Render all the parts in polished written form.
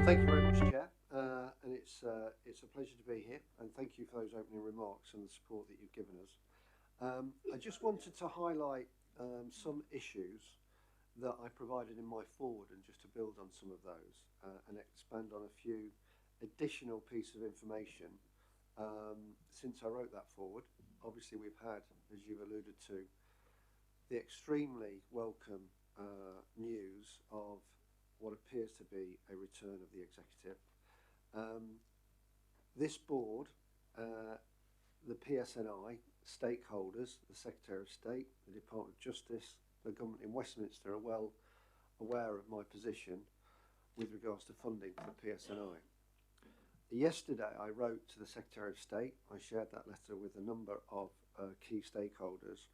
Thank you very much, Chair, and it's a pleasure to be here. And thank you for those opening remarks and the support that you've given us. I just wanted to highlight some issues that I provided in my forward, and just to build on some of those and expand on a few additional pieces of information since I wrote that forward. Obviously, we've had, as you've alluded to, the extremely welcome news of what appears to be a return of the executive. This board, the PSNI, stakeholders, the Secretary of State, the Department of Justice, the government in Westminster are well aware of my position with regards to funding for the PSNI. Yesterday I wrote to the Secretary of State. I shared that letter with a number of key stakeholders,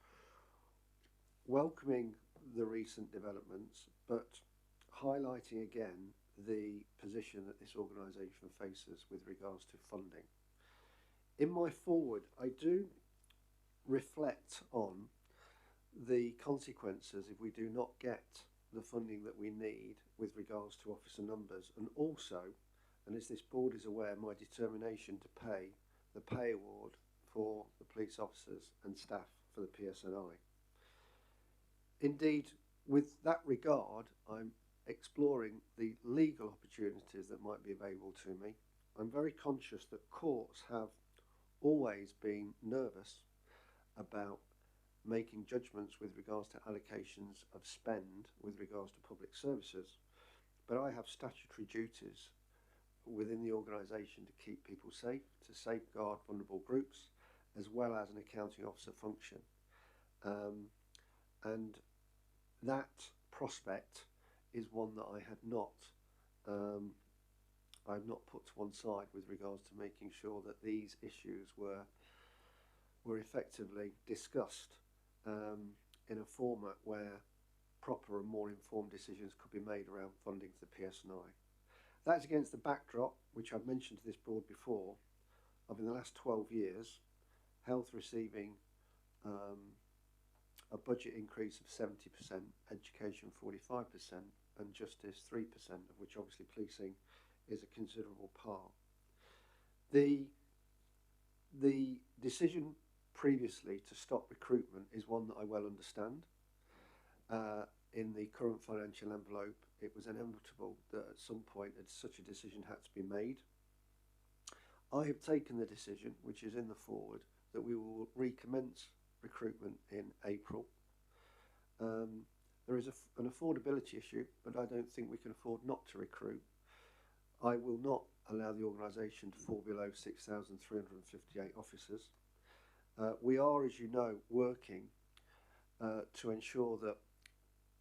welcoming the recent developments, but highlighting again the position that this organisation faces with regards to funding. In my forward, I do reflect on the consequences if we do not get the funding that we need with regards to officer numbers, and also, and as this board is aware, my determination to pay the pay award for the police officers and staff for the PSNI. Indeed, with that regard, I'm exploring the legal opportunities that might be available to me. I'm very conscious that courts have always been nervous about making judgments with regards to allocations of spend with regards to public services, but I have statutory duties within the organisation to keep people safe, to safeguard vulnerable groups, as well as an accounting officer function, and that prospect is one that I had not put to one side with regards to making sure that these issues were effectively discussed in a format where proper and more informed decisions could be made around funding for the PSNI. That's against the backdrop, which I've mentioned to this board before, of in the last 12 years, health receiving a budget increase of 70%, education 45%, and justice 3%, of which obviously policing is a considerable part. The decision previously to stop recruitment is one that I well understand. In the current financial envelope, it was inevitable that at some point such a decision had to be made. I have taken the decision, which is in the forward, that we will recommence recruitment in April. There is an affordability issue, but I don't think we can afford not to recruit. I will not allow the organisation to fall below 6,358 officers. We are, as you know, working to ensure that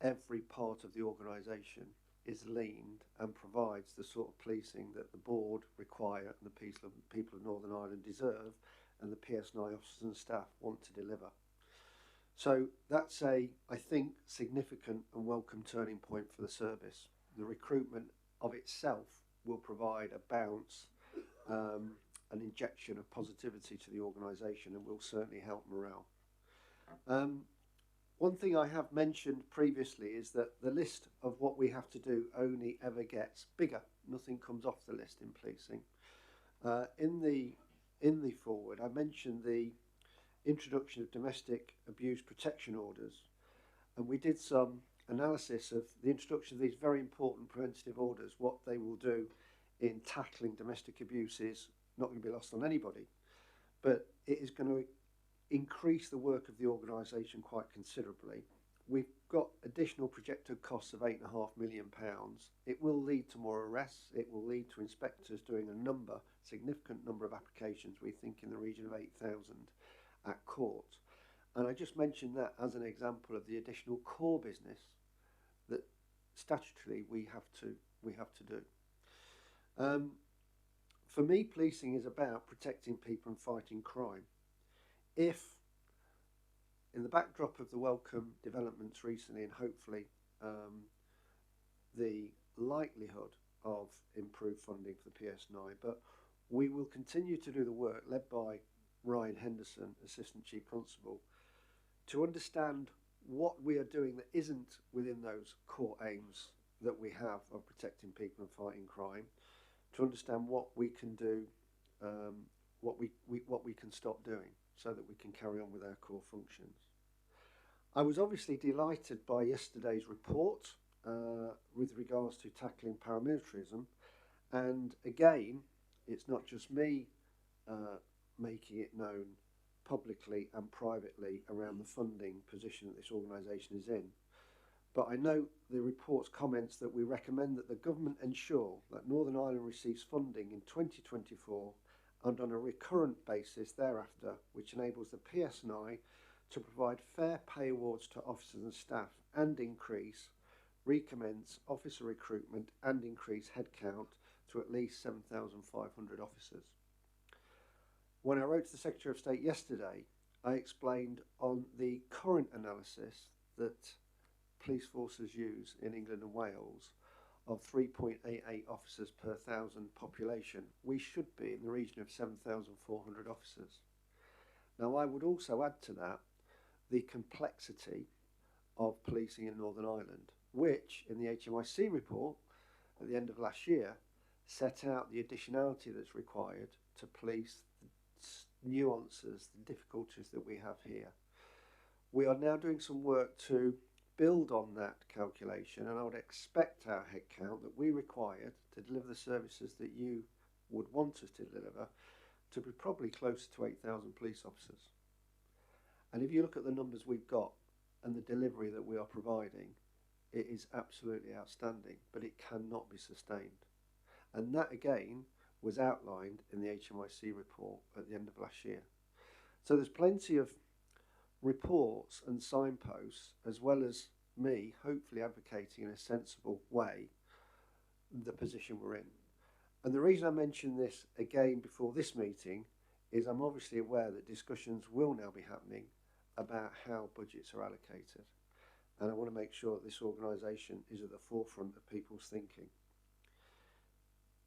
every part of the organisation is leaned and provides the sort of policing that the board require and the people of Northern Ireland deserve, and the PSNI officers and staff want to deliver. So that's I think, significant and welcome turning point for the service. The recruitment of itself will provide a bounce, an injection of positivity to the organisation, and will certainly help morale. One thing I have mentioned previously is that the list of what we have to do only ever gets bigger. Nothing comes off the list in policing. In the forward, I mentioned the introduction of domestic abuse protection orders, and we did some analysis of the introduction of these very important preventative orders. What they will do in tackling domestic abuse is not going to be lost on anybody, but it is going to increase the work of the organisation quite considerably. We've got additional projected costs of £8.5 million. It will lead to more arrests. It will lead to inspectors doing a significant number of applications, we think in the region of 8,000 at court. And I just mentioned that as an example of the additional core business that statutorily we have to do. For me, policing is about protecting people and fighting crime. If, in the backdrop of the welcome developments recently, and hopefully the likelihood of improved funding for the PSNI, but we will continue to do the work led by Ryan Henderson, Assistant Chief Constable, to understand what we are doing that isn't within those core aims that we have of protecting people and fighting crime, to understand what we can do, what we can stop doing, so that we can carry on with our core functions. I was obviously delighted by yesterday's report with regards to tackling paramilitarism, and again, it's not just me making it known publicly and privately around the funding position that this organisation is in. But I note the report's comments that we recommend that the government ensure that Northern Ireland receives funding in 2024 and on a recurrent basis thereafter, which enables the PSNI to provide fair pay awards to officers and staff and recommence officer recruitment and increase headcount to at least 7,500 officers. When I wrote to the Secretary of State yesterday, I explained on the current analysis that police forces use in England and Wales of 3.88 officers per 1,000 population. We should be in the region of 7,400 officers. Now, I would also add to that the complexity of policing in Northern Ireland, which in the HMIC report at the end of last year set out the additionality that's required to police the nuances, the difficulties that we have here. We are now doing some work to build on that calculation, and I would expect our headcount that we required to deliver the services that you would want us to deliver to be probably closer to 8,000 police officers. And if you look at the numbers we've got and the delivery that we are providing, it is absolutely outstanding, but it cannot be sustained. And that again was outlined in the HMIC report at the end of last year. So there's plenty of reports and signposts, as well as me hopefully advocating in a sensible way the position we're in. And the reason I mention this again before this meeting is I'm obviously aware that discussions will now be happening about how budgets are allocated, and I want to make sure that this organisation is at the forefront of people's thinking.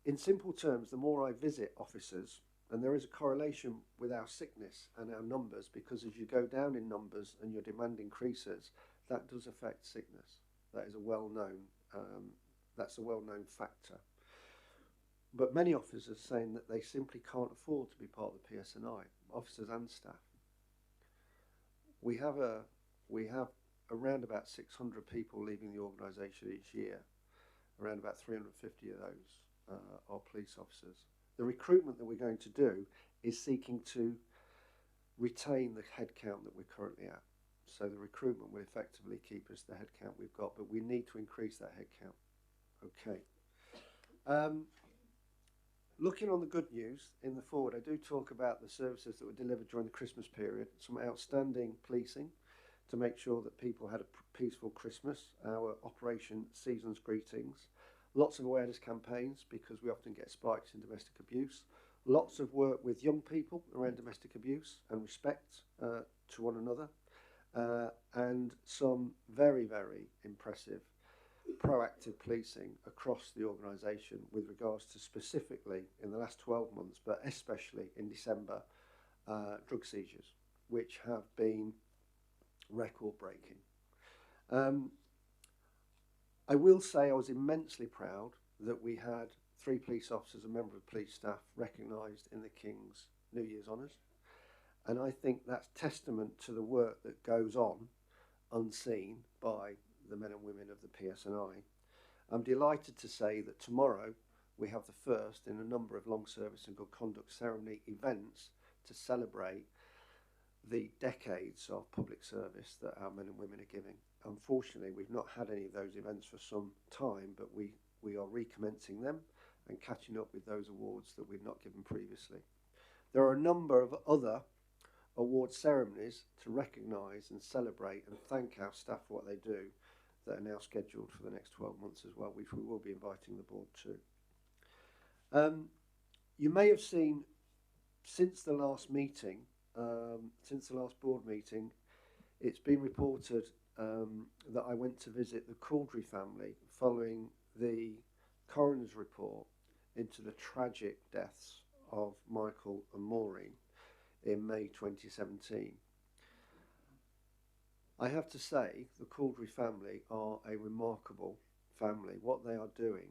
In simple terms, the more I visit officers, and there is a correlation with our sickness and our numbers, because as you go down in numbers and your demand increases, that does affect sickness. That is a well-known, that's a well-known factor. But many officers are saying that they simply can't afford to be part of the PSNI, officers and staff. We have around about 600 people leaving the organisation each year. Around about 350 of those are police officers. The recruitment that we're going to do is seeking to retain the headcount that we're currently at. So the recruitment will effectively keep us the headcount we've got, but we need to increase that headcount. Okay. Looking on the good news in the forward, I do talk about the services that were delivered during the Christmas period, some outstanding policing to make sure that people had a peaceful Christmas, our Operation Season's Greetings, lots of awareness campaigns because we often get spikes in domestic abuse, lots of work with young people around domestic abuse and respect to one another, and some very, very impressive proactive policing across the organisation with regards to specifically in the last 12 months, but especially in December, drug seizures, which have been record breaking. I will say I was immensely proud that we had 3 police officers and members of police staff recognised in the King's New Year's Honours, and I think that's testament to the work that goes on unseen by the men and women of the PSNI. I'm delighted to say that tomorrow we have the first in a number of long service and good conduct ceremony events to celebrate the decades of public service that our men and women are giving. Unfortunately, we've not had any of those events for some time, but we are recommencing them and catching up with those awards that we've not given previously. There are a number of other award ceremonies to recognise and celebrate and thank our staff for what they do that are now scheduled for the next 12 months as well, which we will be inviting the board to. You may have seen since the last meeting, since the last board meeting, it's been reported that I went to visit the Caldry family following the coroner's report into the tragic deaths of Michael and Maureen in May 2017. I have to say the Caldry family are a remarkable family, what they are doing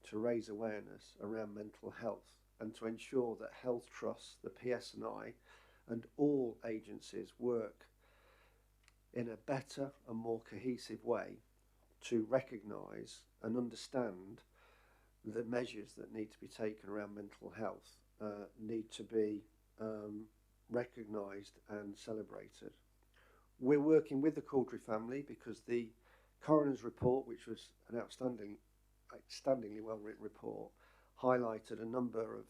to raise awareness around mental health and to ensure that Health Trust, the PSNI, and all agencies work in a better and more cohesive way to recognise and understand the measures that need to be taken around mental health need to be recognised and celebrated. We're working with the Caudry family because the coroner's report, which was an outstandingly well-written report, highlighted a number of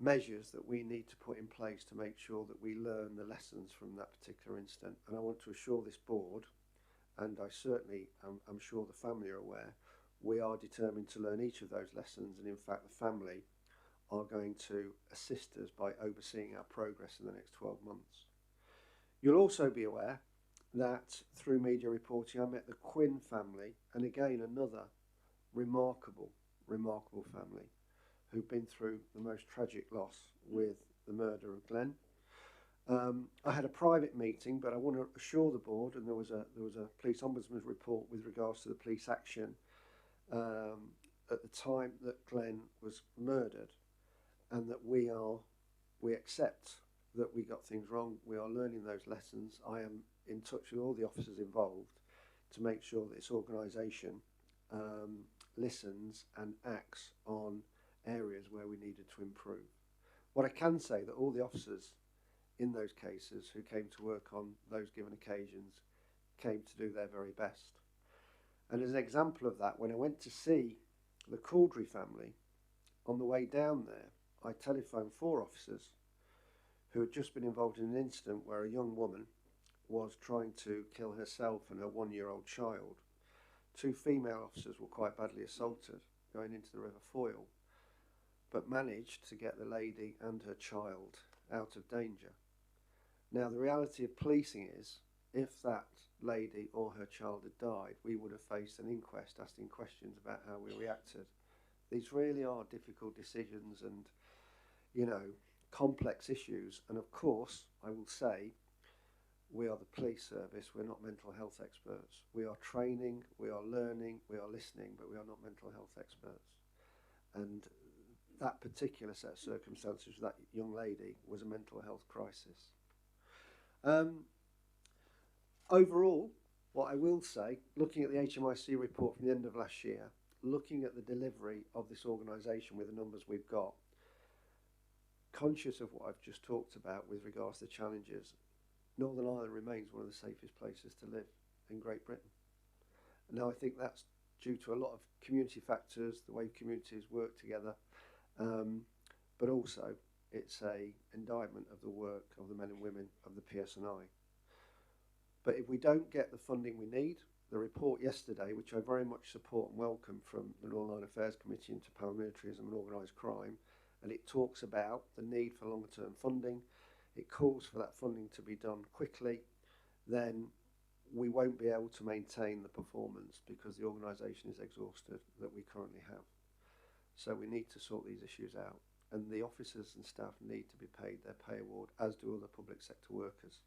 measures that we need to put in place to make sure that we learn the lessons from that particular incident. And I want to assure this board, and I certainly am sure the family are aware, we are determined to learn each of those lessons, and in fact the family are going to assist us by overseeing our progress in the next 12 months. You'll also be aware that through media reporting I met the Quinn family, and again another remarkable family who've been through the most tragic loss with the murder of Glenn. I had a private meeting, but I want to assure the board, and there was a police ombudsman's report with regards to the police action at the time that Glenn was murdered, and that we accept that we got things wrong. We are learning those lessons. I am in touch with all the officers involved to make sure that this organisation listens and acts on areas where we needed to improve. What I can say that all the officers in those cases who came to work on those given occasions came to do their very best. And as an example of that, when I went to see the Caudry family, on the way down there, I telephoned 4 officers who had just been involved in an incident where a young woman was trying to kill herself and her 1-year-old child. 2 female officers were quite badly assaulted going into the River Foyle, but managed to get the lady and her child out of danger. Now, the reality of policing is, if that lady or her child had died, we would have faced an inquest asking questions about how we reacted. These really are difficult decisions and, complex issues. And of course, I will say, we are the police service, we're not mental health experts. We are training, we are learning, we are listening, but we are not mental health experts. And that particular set of circumstances for that young lady was a mental health crisis. Overall, what I will say, looking at the HMIC report from the end of last year, looking at the delivery of this organisation with the numbers we've got, conscious of what I've just talked about with regards to the challenges, Northern Ireland remains one of the safest places to live in Great Britain. Now, I think that's due to a lot of community factors, the way communities work together, but also it's an indictment of the work of the men and women of the PSNI. But if we don't get the funding we need, the report yesterday, which I very much support and welcome from the Northern Ireland Affairs Committee into paramilitarism and organised crime, and it talks about the need for longer term funding, it calls for that funding to be done quickly, then we won't be able to maintain the performance because the organisation is exhausted that we currently have. So we need to sort these issues out, and the officers and staff need to be paid their pay award, as do other public sector workers.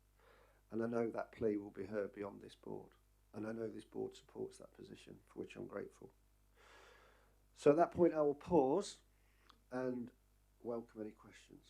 And I know that plea will be heard beyond this board, and I know this board supports that position, for which I'm grateful. So at that point I will pause and welcome any questions.